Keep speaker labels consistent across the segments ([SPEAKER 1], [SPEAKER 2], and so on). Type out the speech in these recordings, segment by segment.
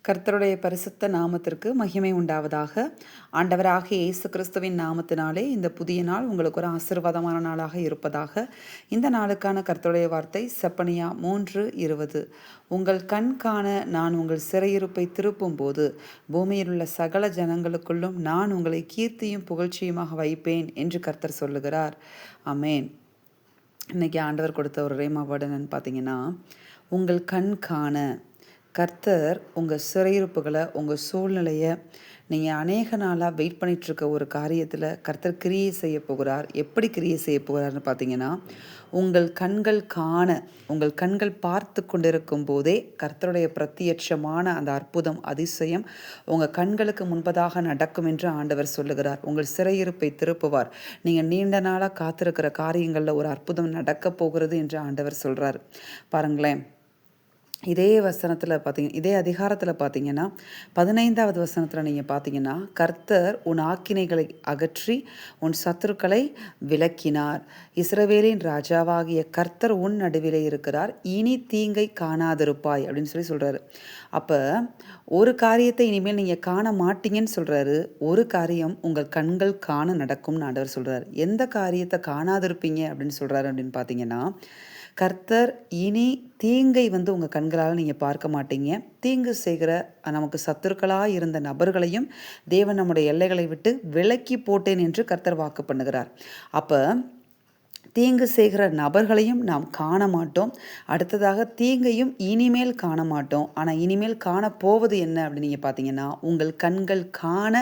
[SPEAKER 1] கர்த்தருடைய பரிசுத்த நாமத்திற்கு மகிமை உண்டாவதாக. ஆண்டவராகிய இயேசு கிறிஸ்துவின் நாமத்தினாலே இந்த புதிய நாள் உங்களுக்கு ஒரு ஆசீர்வாதமான நாளாக இருப்பதாக. இந்த நாளுக்கான கர்த்தருடைய வார்த்தை செப்பனியா 3:20. உங்கள் கண் காண நான் உங்கள் சிறையிருப்பை திருப்பும் போது பூமியில் உள்ள சகல ஜனங்களுக்குள்ளும் நான் உங்களை கீர்த்தியும் புகழ்ச்சியுமாக வைப்பேன் என்று கர்த்தர் சொல்லுகிறார். ஆமேன். இன்னைக்கு ஆண்டவர் கொடுத்த ஒரு ரேமா வேர்டு என்னன்னு பார்த்தீங்கன்னா, உங்கள் கண் காண. கர்த்தர் உங்கள் சிறையிருப்புகளை, உங்கள் சூழ்நிலையை, நீங்கள் அநேக நாளாக வெயிட் பண்ணிகிட்ருக்க ஒரு காரியத்தில் கர்த்தர் கிரியை செய்ய போகிறார். எப்படி கிரியை செய்ய போகிறார்னு பார்த்தீங்கன்னா, உங்கள் கண்கள் காண, உங்கள் கண்கள் பார்த்து கொண்டிருக்கும் போதே கர்த்தருடைய பிரத்யட்சமான அந்த அற்புதம், அதிசயம் உங்கள் கண்களுக்கு முன்பதாக நடக்கும் என்று ஆண்டவர் சொல்லுகிறார். உங்கள் சிறையிருப்பை திருப்புவார். நீங்கள் நீண்ட நாளாக காத்திருக்கிற காரியங்களில் ஒரு அற்புதம் நடக்க போகிறது என்று ஆண்டவர் சொல்கிறார். பாருங்களேன், இதே அதிகாரத்தில் பார்த்தீங்கன்னா 15வது வசனத்தில் நீங்கள் பார்த்தீங்கன்னா, கர்த்தர் உன் ஆக்கினைகளை அகற்றி உன் சத்துருக்களை விலக்கினார். இஸ்ரவேலின் ராஜாவாகிய கர்த்தர் உன் நடுவிலே இருக்கிறார், இனி தீங்கை காணாதிருப்பாய் அப்படின்னு சொல்கிறாரு. அப்போ ஒரு காரியத்தை இனிமேல் நீங்கள் காண மாட்டீங்கன்னு சொல்கிறாரு. ஒரு காரியம் உங்கள் கண்கள் காண நடக்கும்னு ஆண்டவர் சொல்கிறார். எந்த காரியத்தை காணாதிருப்பீங்க அப்படின்னு சொல்கிறாரு அப்படின்னு பார்த்தீங்கன்னா, கர்த்தர் இனி தீங்கை உங்கள் கண்களால் நீங்கள் பார்க்க மாட்டீங்க. தீங்கு செய்கிற நமக்கு சத்துருக்களாக இருந்த நபர்களையும் தேவன் நம்முடைய எல்லைகளை விட்டு விலக்கி போட்டேன் என்று கர்த்தர் வாக்கு பண்ணுகிறார். அப்போ தீங்கு செய்கிற நபர்களையும் நாம் காண மாட்டோம். அடுத்ததாக தீங்கையும் இனிமேல் காண மாட்டோம். ஆனால் இனிமேல் காணப்போவது என்ன அப்படின்னு நீங்கள் பார்த்தீங்கன்னா, உங்கள் கண்கள் காண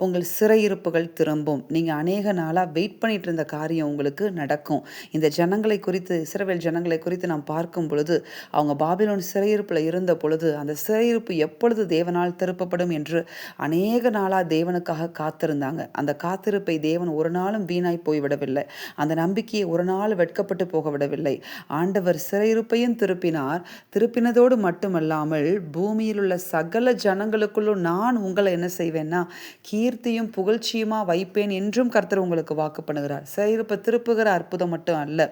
[SPEAKER 1] உங்கள் சிறையிருப்புகள் திரும்பும். நீங்கள் அநேக நாளாக வெயிட் பண்ணிட்டு இருந்த காரியம் உங்களுக்கு நடக்கும். இந்த ஜனங்களை குறித்து, இஸ்ரவேல் ஜனங்களை குறித்து நாம் பார்க்கும் பொழுது, அவங்க பாபிலோன் சிறையிருப்பில் இருந்த பொழுது அந்த சிறையிருப்பு எப்பொழுது தேவனால் திருப்பப்படும் என்று அநேக நாளாக தேவனுக்காக காத்திருந்தாங்க. அந்த காத்திருப்பை தேவன் ஒரு நாளும் வீணாய் போய்விடவில்லை. அந்த நம்பிக்கையை ஒரு நாள் வெட்கப்பட்டு போக விடவில்லை. ஆண்டவர் சிறையிருப்பையும் திருப்பினதோடு மட்டுமல்லாமல் பூமியில் உள்ள சகல ஜனங்களுக்குள்ளும் நான் உங்களை என்ன செய்வேன்னா கீர்த்தியும் புகழ்ச்சியுமா வைப்பேன் என்றும் கர்த்தர் உங்களுக்கு வாக்கு பண்ணுகிறார். சிறையிருப்பை திருப்புகிற அற்புதம் மட்டும் அல்ல,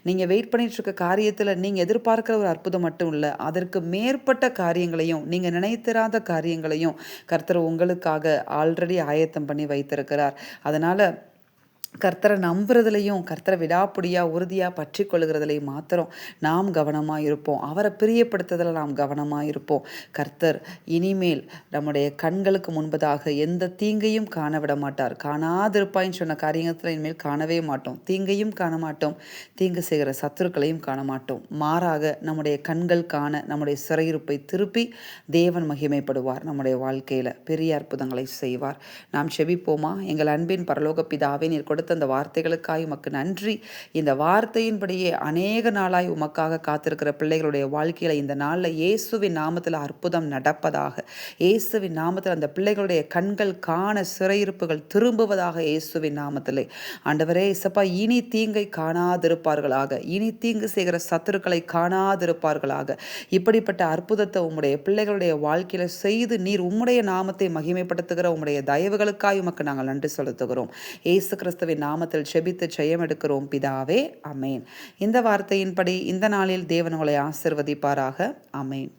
[SPEAKER 1] நீங்கள் வெயிட் பண்ணிட்டு இருக்க காரியத்தில் நீங்கள் எதிர்பார்க்கிற ஒரு அற்புதம் மட்டும் இல்லை, அதற்கு மேற்பட்ட காரியங்களையும், நீங்கள் நினைத்திராத காரியங்களையும் கர்த்தர் உங்களுக்காக ஆல்ரெடி ஆயத்தம் பண்ணி வைத்திருக்கிறார். அதனால் கர்த்தரை நம்புறதுலையும், கர்த்தரை விடாப்பிடியாக உறுதியாக பற்றி கொள்ளுகிறதுலையும் மாத்திரம் நாம் கவனமாக இருப்போம். அவரை பிரியப்படுத்துதலில் நாம் கவனமாக இருப்போம். கர்த்தர் இனிமேல் நம்முடைய கண்களுக்கு முன்பதாக எந்த தீங்கையும் காண விட மாட்டார். காணாதிருப்பாயின்னு சொன்ன காரியத்தில் இனிமேல் காணவே மாட்டோம். தீங்கையும் காண மாட்டோம், தீங்கு செய்கிற சத்துருக்களையும் காண மாட்டோம். மாறாக நம்முடைய கண்கள் காண நம்முடைய சிறையிருப்பை திருப்பி தேவன் மகிமைப்படுவார். நம்முடைய வாழ்க்கையில் பெரிய அற்புதங்களை செய்வார். நாம் செபிப்போமா? எங்கள் அன்பின் பரலோக பிதாவே, நீர் கொடுத்த அந்த வார்த்தைகளுக்காய் உமக்கு நன்றி. இந்த வார்த்தையின்படியே அநேக நாளாய் உமக்காக காத்திருக்கிற பிள்ளைகளுடைய வாழ்க்கையில இந்த நாளில் இயேசுவின் நாமத்தில் அற்புதம் நடப்பதாக. இயேசுவின் நாமத்தில் அந்த பிள்ளைகளுடைய கண்கள் காண சிறையிருப்புகள் திரும்புவதாக. இயேசுவின் நாமத்திலே ஆண்டவரே இசப்பா, இனி தீங்கை காணாதிருப்பார்களாக, இனி தீங்கு செய்கிற சத்துருக்களை காணாதிருப்பார்களாக. இப்படிப்பட்ட அற்புதத்தை உம்முடைய பிள்ளைகளுடைய வாழ்க்கையில செய்து நீர் உம்முடைய நாமத்தை மகிமைப்படுத்துகிற உம்முடைய தயவுகளுக்காய் உமக்கு நாங்கள் நன்றி செலுத்துகிறோம். இயேசு கிறிஸ்துவின் நாமத்தில் செபித்து ஜெயம் எடுக்கிறோம் பிதாவே, ஆமேன். இந்த வார்த்தையின்படி இந்த நாளில் தேவன் உங்களை ஆசீர்வதிப்பாராக. ஆமேன்.